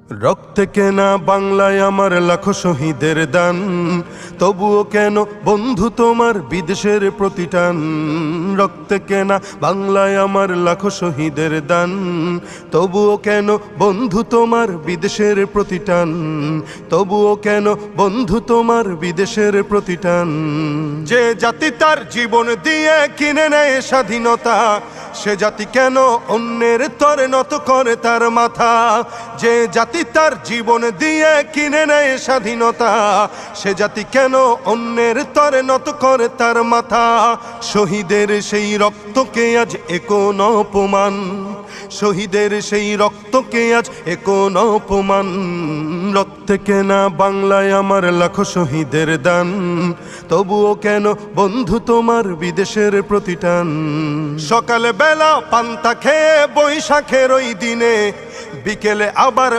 রক্তে কেনা বাংলায় আমার লাখো শহীদের দান, তবুও কেন বন্ধু তোমার বিদেশের প্রতিটান। রক্তে কেনা বাংলায় আমার লাখো শহীদের দান, তবুও কেন বন্ধু তোমার বিদেশের প্রতিটান। তবুও কেন বন্ধু তোমার বিদেশের প্রতিটান। যে জাতি তার জীবন দিয়ে কিনে নেয় স্বাধীনতা, সে জাতি কেন অন্যের তরে নত করে তার মাথা। যে জাতি তার জীবন দিয়ে কিনে নেয় স্বাধীনতা, সে জাতি কেন অন্যের তরে নত করে তার মাথা। শহীদের সেই রক্তকে আজ কোন অপমান, শহীদের সেই রক্তকে আজ কোন অপমান। রক্তে কেনা বাংলায় আমার লাখো শহীদের দান, তবুও কেন বন্ধু তোমার বিদেশের প্রতিটান। সকালে বেলা পান্তা খেয়ে বৈশাখের ওই দিনে, বিকেলে আবার